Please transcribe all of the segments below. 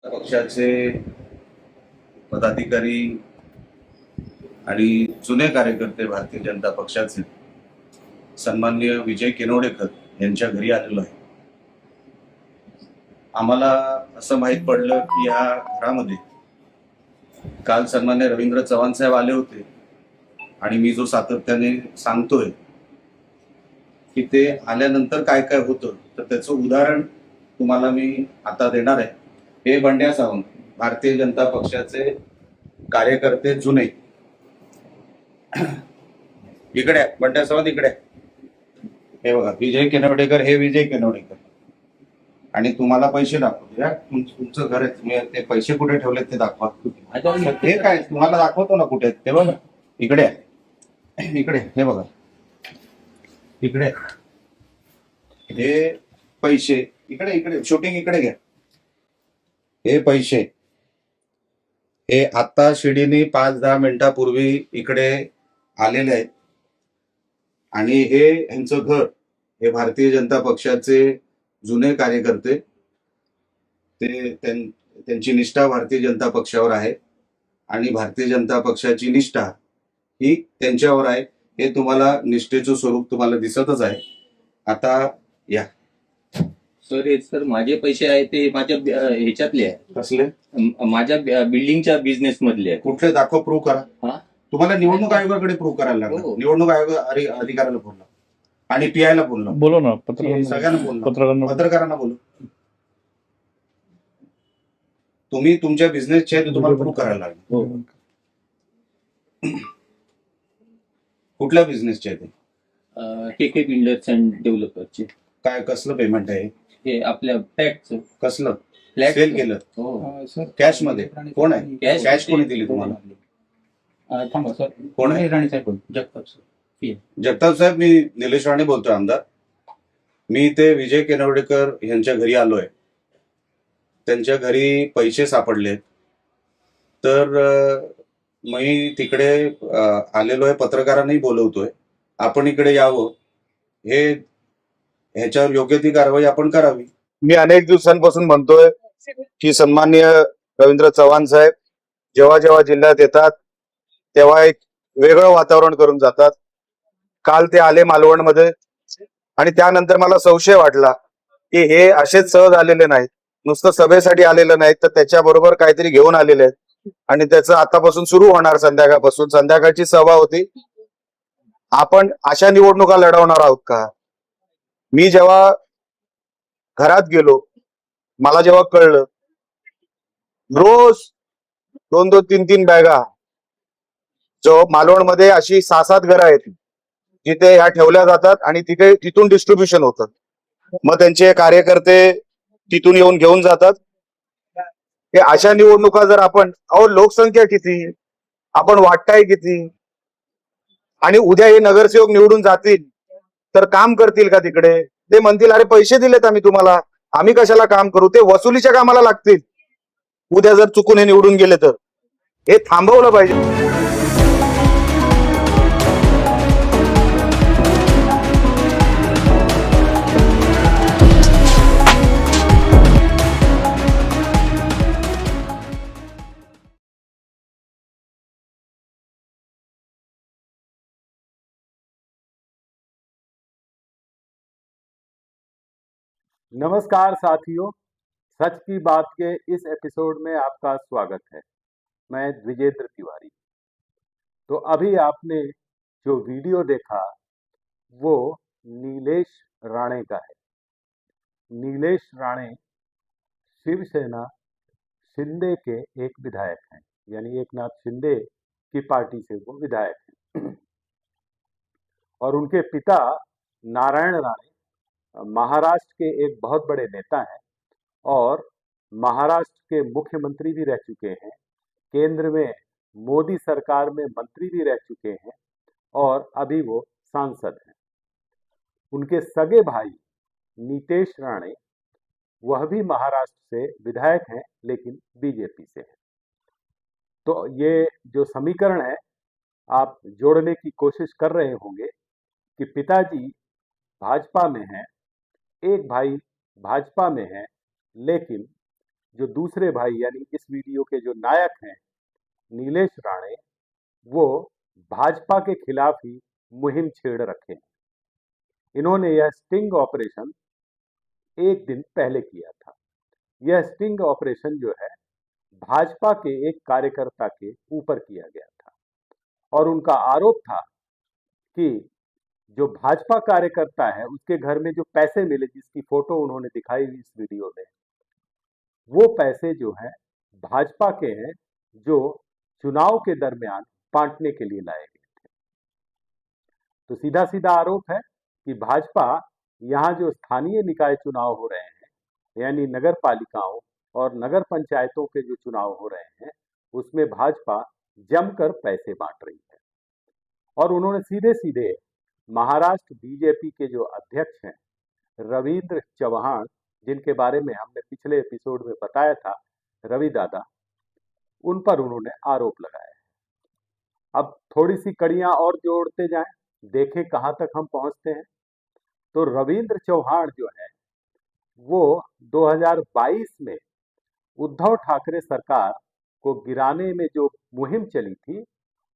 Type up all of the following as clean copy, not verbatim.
पक्षाचे पदाधिकारी आणि जुने कार्यकर्ते भारतीय जनता पक्षाचे सन्माननीय विजय केनवडेकर यांच्या घरी आलेलो आहे. आम्हाला असं माहीत पडलं की या घरामध्ये काल सन्मान्य रवींद्र चव्हाण साहेब आले होते आणि मी जो सातत्याने सांगतोय की ते आल्यानंतर काय काय होतं तर त्याचं उदाहरण तुम्हाला मी आता देणार आहे. हे बंड्या सावंत, भारतीय जनता पक्षाचे कार्यकर्ते जुने. इकडे बंड्या सावंत इकडे. हे बघा विजय केनवडेकर, हे विजय केनवडेकर. आणि तुम्हाला पैसे दाखवतो या तुमचं घर आहे, तुम्ही ते पैसे कुठे ठेवलेत ते दाखवा. हे काय तुम्हाला दाखवतो ना कुठे ते बघा. इकडे इकडे हे बघा, इकडे हे पैसे. इकडे इकडे शूटिंग इकडे घ्या. हे पैसे हे आता शिडीने 5-10 मिनिटापूर्वी इकडे आलेले आहेत. आणि हे यांचं घर, हे भारतीय जनता पक्षाचे जुने कार्यकर्ते, त्यांची निष्ठा भारतीय जनता पक्षावर आहे आणि भारतीय जनता पक्षाची निष्ठा ही त्यांच्यावर आहे. हे तुम्हाला निष्ठेचं स्वरूप तुम्हाला दिसतच आहे. आता या सर, हे सर माझे पैसे आहेत ते माझ्या ह्याच्यातले आहे. कसले? माझ्या बिल्डिंगच्या बिझनेस मधले आहे. कुठले दाखव, प्रूव्ह करा. हा? तुम्हाला निवडणूक आयोगाकडे प्रूव्ह करायला लागलं. हो. निवडणूक आयोग अधिकाऱ्याला बोलला आणि पीआयला बोलला. बोलो ना, सगळ्यांना बोलला, पत्रकारांना पत्रकारांना बोलू. तुम्ही तुमच्या बिझनेसचे आहे ते तुम्हाला प्रूव्ह करायला लागले. हो. कुठल्या बिझनेसचे आहे ते? केके बिल्डर्स अँड डेव्हलपर्सचे. काय कसलं पेमेंट आहे? हे आपल्या फ्लॅटचं. कसलं फ्लॅट सेल केलं? हो. कॅश मध्ये? कोण आहे कॅश कोणी दिली तुम्हाला? थांबा सर, कोण आहे? राणे साहेब जगताप सर. जगताप साहेब, मी निलेश राणे बोलतोय, आमदार. मी ते विजय केनवडेकर यांच्या घरी आलोय. त्यांच्या घरी पैसे सापडलेत, तर मी तिकडे आलेलो आहे. पत्रकारांनाही बोलवतोय, आपण इकडे यावं, हे ह्याच्यावर योग्य ती कारवाई आपण करावी. मी अनेक दिवसांपासून म्हणतोय की सन्माननीय रवींद्र चव्हाण साहेब जेव्हा जेव्हा जिल्ह्यात येतात तेव्हा एक वेगळं वातावरण करून जातात. काल ते आले मालवणमध्ये आणि त्यानंतर मला संशय वाटला की हे असेच सहज आलेले नाहीत, नुसतं सभेसाठी आलेले नाहीत, तर त्याच्याबरोबर काहीतरी घेऊन आलेले आहेत. आणि त्याचं आतापासून सुरू होणार. संध्याकाळपासून संध्याकाळची सभा होती. आपण अशा निवडणुका लढवणार आहोत का? मी जेव्हा घरात गेलो, मला जेव्हा कळलं रोज 2-2, 3-3 बॅगा, जो मालवणमध्ये अशी 6-7 घरं आहेत जिथे ह्या ठेवल्या जातात आणि तिथून डिस्ट्रीब्युशन होतं. मग त्यांचे कार्यकर्ते तिथून येऊन घेऊन जातात. हे अशा निवडणुका जर आपण, लोकसंख्या किती, आपण वाटताय किती, आणि उद्या हे नगरसेवक निवडून जातील तर काम करतील का तिकडे? ते म्हणतील अरे पैसे दिलेत आम्ही तुम्हाला, आम्ही कशाला काम करू? ते वसुलीच्या कामाला लागतील उद्या जर चुकून हे निवडून गेले तर. हे थांबवलं पाहिजे. नमस्कार साथियों, सच की बात के इस एपिसोड में आपका स्वागत है। मैं द्विजेंद्र तिवारी। तो अभी आपने जो वीडियो देखा वो नीलेश राणे का है। नीलेश राणे शिवसेना शिंदे के एक विधायक हैं, यानी एकनाथ शिंदे की पार्टी से वो विधायक हैं। और उनके पिता नारायण राणे महाराष्ट्र के एक बहुत बड़े नेता हैं और महाराष्ट्र के मुख्यमंत्री भी रह चुके हैं, केंद्र में मोदी सरकार में मंत्री भी रह चुके हैं और अभी वो सांसद हैं। उनके सगे भाई नीतेश राणे, वह भी महाराष्ट्र से विधायक हैं लेकिन बीजेपी से है। तो ये जो समीकरण है आप जोड़ने की कोशिश कर रहे होंगे कि पिताजी भाजपा में हैं, एक भाई भाजपा में है, लेकिन जो दूसरे भाई यानी इस वीडियो के जो नायक हैं नीलेश राणे, वो भाजपा के खिलाफ ही मुहिम छेड़ रखे हैं। इन्होंने यह स्टिंग ऑपरेशन एक दिन पहले किया था। यह स्टिंग ऑपरेशन जो है भाजपा के एक कार्यकर्ता के ऊपर किया गया था और उनका आरोप था कि जो भाजपा कार्यकर्ता है उसके घर में जो पैसे मिले, जिसकी फोटो उन्होंने दिखाई हुई इस वीडियो में, वो पैसे जो हैं भाजपा के हैं, जो चुनाव के दरमियान बांटने के लिए लाए गए थे। तो सीधा सीधा आरोप है कि भाजपा यहाँ जो स्थानीय निकाय चुनाव हो रहे हैं यानी नगर पालिकाओं और नगर पंचायतों के जो चुनाव हो रहे हैं उसमें भाजपा जमकर पैसे बांट रही है। और उन्होंने सीधे सीधे महाराष्ट्र बीजेपी के जो अध्यक्ष हैं रविंद्र चौहान, जिनके बारे में हमने पिछले एपिसोड में बताया था, रवि दादा, उन पर उन्होंने आरोप लगाया है। अब थोड़ी सी कड़ियां और जोड़ते जाएं, देखें कहां तक हम पहुंचते हैं। तो रविंद्र चौहान जो है वो 2022 में उद्धव ठाकरे सरकार को गिराने में जो मुहिम चली थी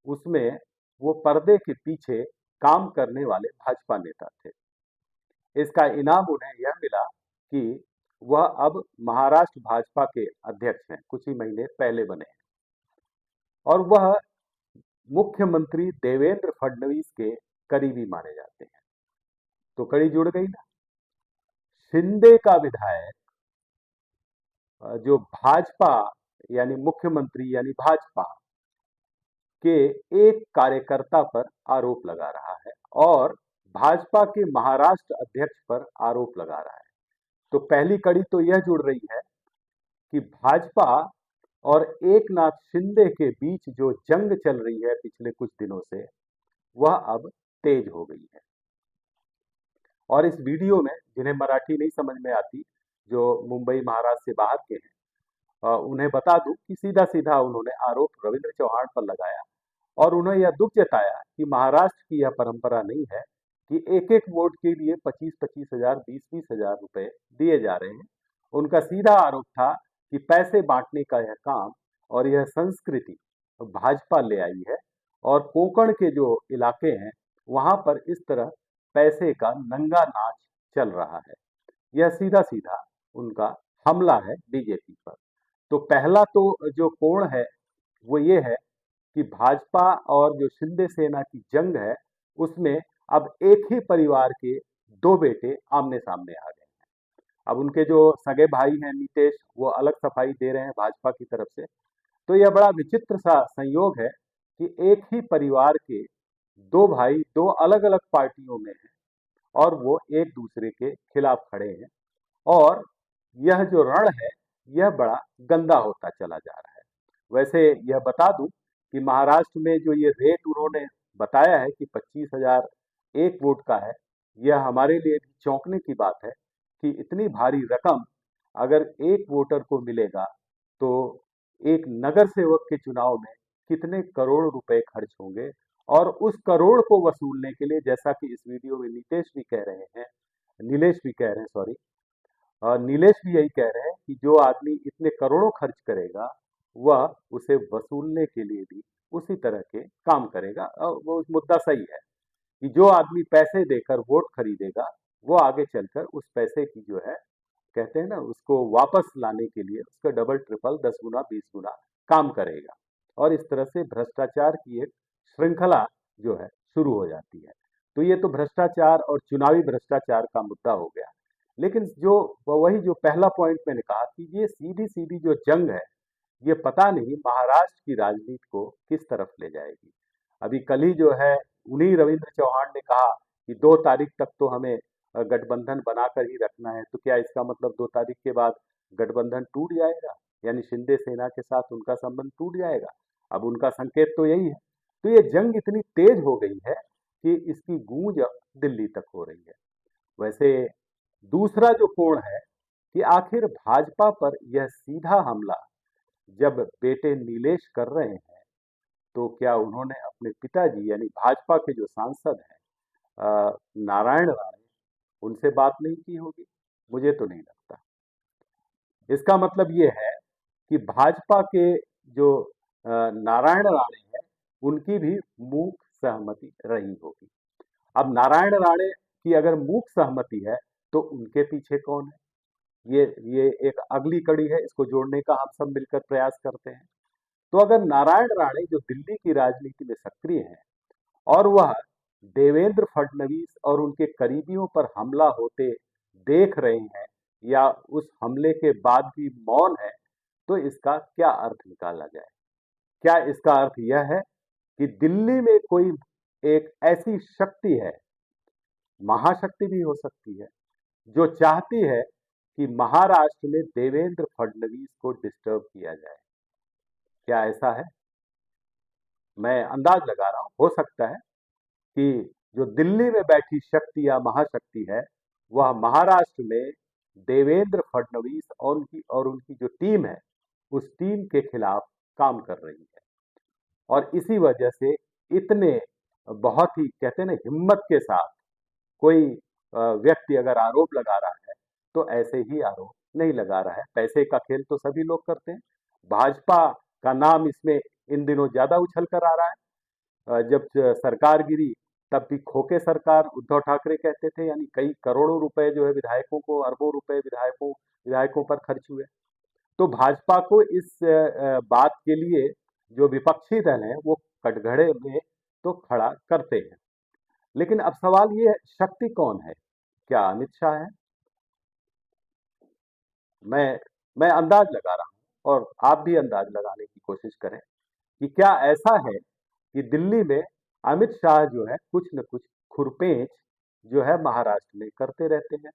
उसमें वो पर्दे के पीछे काम करने वाले भाजपा नेता थे। इसका इनाम उन्हें यह मिला कि वह अब महाराष्ट्र भाजपा के अध्यक्ष हैं, कुछ ही महीने पहले बने हैं और वह मुख्यमंत्री देवेंद्र फडणवीस के करीबी माने जाते हैं। तो कड़ी जुड़ गई ना। शिंदे का विधायक जो भाजपा यानी मुख्यमंत्री यानी भाजपा के एक कार्यकर्ता पर आरोप लगा रहा है और भाजपा के महाराष्ट्र अध्यक्ष पर आरोप लगा रहा है। तो पहली कड़ी तो यह जुड़ रही है कि भाजपा और एकनाथ शिंदे के बीच जो जंग चल रही है पिछले कुछ दिनों से, वह अब तेज हो गई है। और इस वीडियो में जिन्हें मराठी नहीं समझ में आती, जो मुंबई महाराष्ट्र से बाहर के हैं, उन्हें बता दूं कि सीधा सीधा उन्होंने आरोप रविंद्र चौहान पर लगाया और उन्होंने यह दुख जताया कि महाराष्ट्र की यह परंपरा नहीं है कि एक एक वोट के लिए 25-25 हजार 20-20 हजार रुपए दिए जा रहे हैं। उनका सीधा आरोप था कि पैसे बांटने का यह काम और यह संस्कृति भाजपा ले आई है और कोंकण के जो इलाके हैं वहां पर इस तरह पैसे का नंगा नाच चल रहा है। यह सीधा सीधा उनका हमला है बीजेपी पर। तो पहला तो जो कोण है वो ये है कि भाजपा और जो शिंदे सेना की जंग है उसमें अब एक ही परिवार के दो बेटे आमने सामने आ गए हैं। अब उनके जो सगे भाई हैं नीतीश, वो अलग सफाई दे रहे हैं भाजपा की तरफ से। तो यह बड़ा विचित्र सा संयोग है कि एक ही परिवार के दो भाई दो अलग अलग पार्टियों में हैं और वो एक दूसरे के खिलाफ खड़े हैं और यह जो रण है यह बड़ा गंदा होता चला जा रहा है। वैसे यह बता दूं कि महाराष्ट्र में जो ये रेट उन्होंने बताया है कि 25,000 एक वोट का है, यह हमारे लिए भी चौंकने की बात है कि इतनी भारी रकम अगर एक वोटर को मिलेगा तो एक नगर सेवक के चुनाव में कितने करोड़ रुपए खर्च होंगे। और उस करोड़ को वसूलने के लिए, जैसा कि इस वीडियो में नीलेश भी कह रहे हैं, सॉरी, नीलेश भी यही कह रहे हैं कि जो आदमी इतने करोड़ों खर्च करेगा वह उसे वसूलने के लिए भी उसी तरह के काम करेगा। वो मुद्दा सही है कि जो आदमी पैसे देकर वोट खरीदेगा वो आगे चलकर उस पैसे की जो है, कहते हैं ना, उसको वापस लाने के लिए उसका डबल ट्रिपल 10 गुना 20 गुना काम करेगा और इस तरह से भ्रष्टाचार की एक श्रृंखला जो है शुरू हो जाती है। तो ये तो भ्रष्टाचार और चुनावी भ्रष्टाचार का मुद्दा हो गया। लेकिन जो वही जो पहला पॉइंट मैंने कहा कि ये सीधी सीधी जो जंग है ये पता नहीं महाराष्ट्र की राजनीति को किस तरफ ले जाएगी। अभी कल ही जो है उन्हीं रविंद्र चौहान ने कहा कि 2 तारीख तक तो हमें गठबंधन बनाकर ही रखना है। तो क्या इसका मतलब 2 तारीख के बाद गठबंधन टूट जाएगा, यानी शिंदे सेना के साथ उनका संबंध टूट जाएगा? अब उनका संकेत तो यही है। तो ये जंग इतनी तेज हो गई है कि इसकी गूंज अब दिल्ली तक हो रही है। वैसे दूसरा जो कोण है कि आखिर भाजपा पर यह सीधा हमला जब बेटे नीलेश कर रहे हैं तो क्या उन्होंने अपने पिताजी यानी भाजपा के जो सांसद हैं नारायण राणे, उनसे बात नहीं की होगी? मुझे तो नहीं लगता। इसका मतलब ये है कि भाजपा के जो नारायण राणे हैं, उनकी भी मूक सहमति रही होगी। अब नारायण राणे की अगर मूक सहमति है, तो उनके पीछे कौन है? ये एक अगली कड़ी है, इसको जोड़ने का हम सब मिलकर प्रयास करते हैं। तो अगर नारायण राणे जो दिल्ली की राजनीति में सक्रिय हैं और वह देवेंद्र फडणवीस और उनके करीबियों पर हमला होते देख रहे हैं या उस हमले के बाद भी मौन है, तो इसका क्या अर्थ निकाला जाए? क्या इसका अर्थ यह है कि दिल्ली में कोई एक ऐसी शक्ति है, महाशक्ति भी हो सकती है, जो चाहती है कि महाराष्ट्र में देवेंद्र फडणवीस को डिस्टर्ब किया जाए? क्या ऐसा है? मैं अंदाज लगा रहा हूं, हो सकता है कि जो दिल्ली में बैठी शक्ति या महाशक्ति है, वह महाराष्ट्र में देवेंद्र फडणवीस और उनकी जो टीम है, उस टीम के खिलाफ काम कर रही है। और इसी वजह से इतने बहुत ही कहते हैं ना हिम्मत के साथ कोई व्यक्ति अगर आरोप लगा रहा है, तो ऐसे ही आरोप नहीं लगा रहा है। पैसे का खेल तो सभी लोग करते हैं। भाजपा का नाम इसमें इन दिनों ज्यादा उछल कर आ रहा है। जब सरकार गिरी, तब भी खोके सरकार उद्धव ठाकरे कहते थे, यानी कई करोड़ों रुपए जो है विधायकों को, अरबों रुपए विधायकों विधायकों पर खर्च हुए। तो भाजपा को इस बात के लिए जो विपक्षी दल है, वो कटघरे में तो खड़ा करते हैं। लेकिन अब सवाल ये है, शक्ति कौन है? क्या अमित शाह है? मैं मैं अंदाज लगा रहा हूं और आप भी अंदाज लगाने की कोशिश करें कि क्या ऐसा है कि दिल्ली में अमित शाह जो है कुछ न कुछ खुरपेच जो है महाराष्ट्र में करते रहते हैं।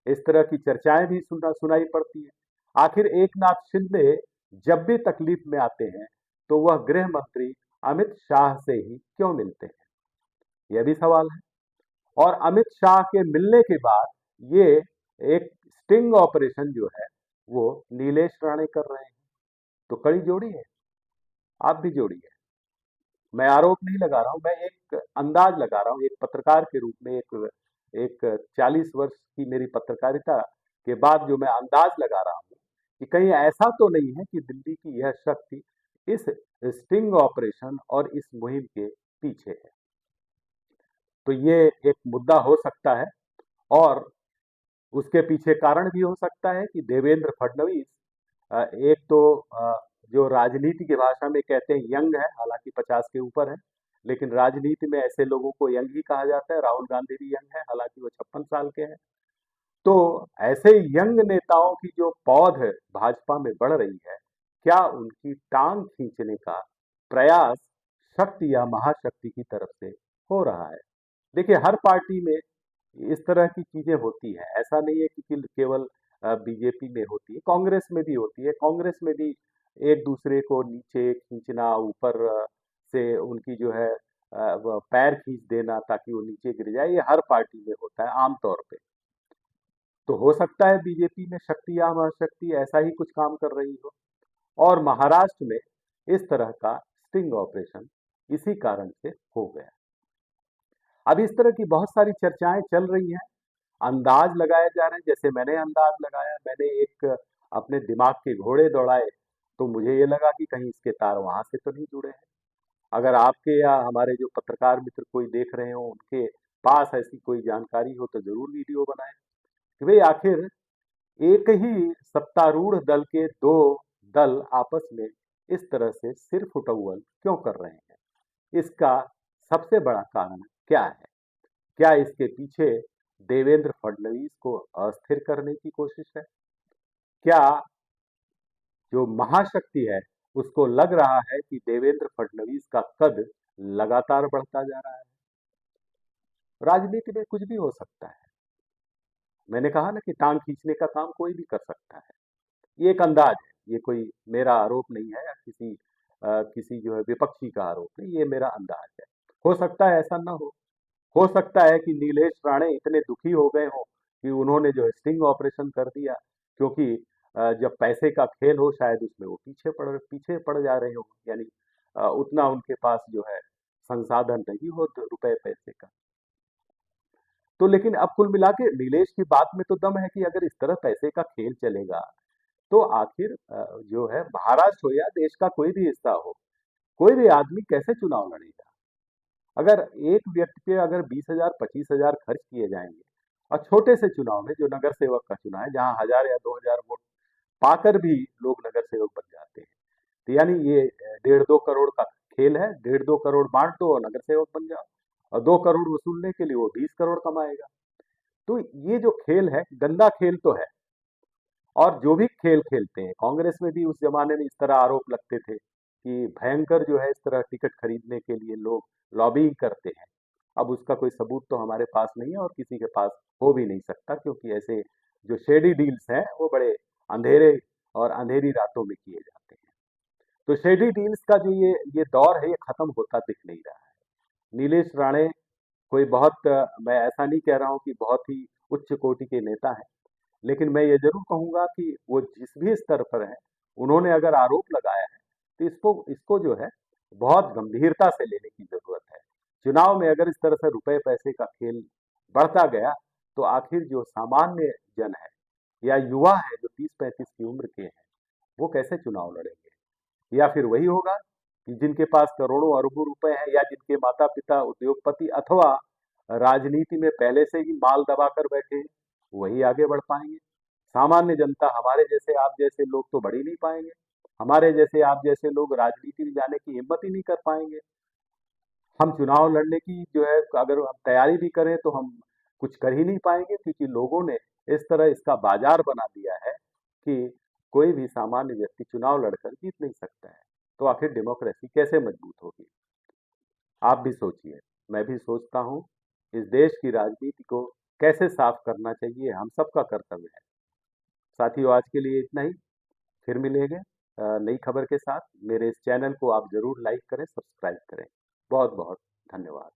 इस तरह की चर्चाएं भी सुनाई पड़ती है। आखिर एक नाथ शिंदे जब भी तकलीफ में आते हैं, तो वह गृह मंत्री अमित शाह से ही क्यों मिलते हैं? यह भी सवाल है। और अमित शाह के मिलने के बाद ये एक स्टिंग ऑपरेशन जो है वो नीलेश राणे कर रहे हैं। तो कड़ी जोड़ी है, आप भी जोड़िए। मैं आरोप नहीं लगा रहा हूं, मैं एक अंदाज लगा रहा हूं, एक पत्रकार के रूप में। एक एक 40 वर्ष की मेरी पत्रकारिता के बाद जो मैं अंदाज लगा रहा हूं कि कहीं ऐसा तो नहीं है कि दिल्ली की यह शक्ति इस स्टिंग ऑपरेशन और इस मुहिम के पीछे है। तो ये एक मुद्दा हो सकता है। और उसके पीछे कारण भी हो सकता है कि देवेंद्र फडणवीस एक तो जो राजनीति की भाषा में कहते हैं यंग है, हालांकि 50 के ऊपर है, लेकिन राजनीति में ऐसे लोगों को यंग ही कहा जाता है। राहुल गांधी भी यंग है, हालांकि वो 56 साल के हैं। तो ऐसे यंग नेताओं की जो पौध भाजपा में बढ़ रही है, क्या उनकी टांग खींचने का प्रयास शक्ति या महाशक्ति की तरफ से हो रहा है? देखिए, हर पार्टी में इस तरह की चीजें होती हैं। ऐसा नहीं है कि केवल बीजेपी में होती है, कांग्रेस में भी होती है। कांग्रेस में भी एक दूसरे को नीचे खींचना, ऊपर से उनकी जो है वो पैर खींच देना ताकि वो नीचे गिर जाए, ये हर पार्टी में होता है आमतौर पे। तो हो सकता है बीजेपी में शक्ति या महाशक्ति ऐसा ही कुछ काम कर रही हो, और महाराष्ट्र में इस तरह का स्टिंग ऑपरेशन इसी कारण से हो गया। अब इस तरह की बहुत सारी चर्चाएं चल रही हैं, अंदाज लगाए जा रहे हैं। जैसे मैंने अंदाज लगाया, मैंने एक अपने दिमाग के घोड़े दौड़ाए, तो मुझे ये लगा कि कहीं इसके तार वहां से तो नहीं जुड़े हैं। अगर आपके या हमारे जो पत्रकार मित्र कोई देख रहे हो, उनके पास ऐसी कोई जानकारी हो, तो जरूर वीडियो बनाएं कि भाई आखिर एक ही सत्तारूढ़ दल के दो दल आपस में इस तरह से सिर फुटौल क्यों कर रहे हैं? इसका सबसे बड़ा कारण क्या है? क्या इसके पीछे देवेंद्र फडणवीस को अस्थिर करने की कोशिश है? क्या जो महाशक्ति है उसको लग रहा है कि देवेंद्र फडणवीस का कद लगातार बढ़ता जा रहा है? राजनीति में कुछ भी हो सकता है। मैंने कहा ना कि टांग खींचने का काम कोई भी कर सकता है। ये एक अंदाज है, ये कोई मेरा आरोप नहीं है या किसी जो है विपक्षी का आरोप नहीं, ये मेरा अंदाज है। हो सकता है ऐसा ना हो सकता है कि नीलेश राणे इतने दुखी हो गए हों कि उन्होंने जो है स्टिंग ऑपरेशन कर दिया, क्योंकि जब पैसे का खेल हो शायद उसमें वो पीछे पड़ जा रहे हो, यानी उतना उनके पास जो है संसाधन नहीं हो रुपए पैसे का। तो लेकिन अब कुल मिला के नीलेश की बात में तो दम है कि अगर इस तरह पैसे का खेल चलेगा, तो आखिर जो है महाराष्ट्र हो या देश का कोई भी हिस्सा हो, कोई भी आदमी कैसे चुनाव लड़ेगा? अगर एक व्यक्ति पे अगर 20,000 25,000 खर्च किए जाएंगे और छोटे से चुनाव में जो नगर सेवक का चुनाव है जहां 1,000 या 2,000 वोट पाकर भी लोग नगर सेवक बन जाते हैं, तो यानी ये 1.5-2 करोड़ का खेल है। 1.5-2 करोड़ बांट दो और नगर सेवक बन जाओ, और 2 करोड़ वसूलने के लिए वो 20 करोड़ कमाएगा। तो ये जो खेल है, गंदा खेल तो है। और जो भी खेल खेलते हैं, कांग्रेस में भी उस जमाने में इस तरह आरोप लगते थे कि भयंकर जो है इस तरह टिकट खरीदने के लिए लोग लॉबिंग करते हैं। अब उसका कोई सबूत तो हमारे पास नहीं है और किसी के पास हो भी नहीं सकता, क्योंकि ऐसे जो शेडी डील्स हैं वो बड़े अंधेरे और अंधेरी रातों में किए जाते हैं। तो शेडी डील्स का जो ये दौर है, ये खत्म होता दिख नहीं रहा है। नीलेश राणे कोई बहुत मैं ऐसा नहीं कह रहा हूं कि बहुत ही उच्च कोटि के नेता हैं, लेकिन मैं ये जरूर कहूंगा कि वो जिस भी स्तर पर है, उन्होंने अगर आरोप लगाया है तो इसको इसको जो है बहुत गंभीरता से लेने की जरूरत है। चुनाव में अगर इस तरह से रुपए पैसे का खेल बढ़ता गया तो आखिर जो सामान्य जन है या युवा है जो 30-35 की उम्र के हैं, वो कैसे चुनाव लड़ेंगे? या फिर वही होगा कि जिनके पास करोड़ों अरबों रुपए हैं या जिनके माता पिता उद्योगपति अथवा राजनीति में पहले से ही माल दबाकर बैठे हैं, वही आगे बढ़ पाएंगे। सामान्य जनता, हमारे जैसे आप जैसे लोग तो बढ़ ही नहीं पाएंगे। हमारे जैसे आप जैसे लोग राजनीति में जाने की हिम्मत ही नहीं कर पाएंगे। हम चुनाव लड़ने की जो है अगर हम तैयारी भी करें तो हम कुछ कर ही नहीं पाएंगे, क्योंकि लोगों ने इस तरह इसका बाजार बना दिया है कि कोई भी सामान्य व्यक्ति चुनाव लड़कर जीत नहीं सकता है। तो आखिर डेमोक्रेसी कैसे मजबूत होगी? आप भी सोचिए, मैं भी सोचता हूँ। इस देश की राजनीति को कैसे साफ करना चाहिए, हम सबका कर्तव्य है। साथियों, आज के लिए इतना ही। फिर मिलेंगे नई खबर के साथ। मेरे इस चैनल को आप जरूर लाइक करें, सब्सक्राइब करें। बहुत बहुत धन्यवाद।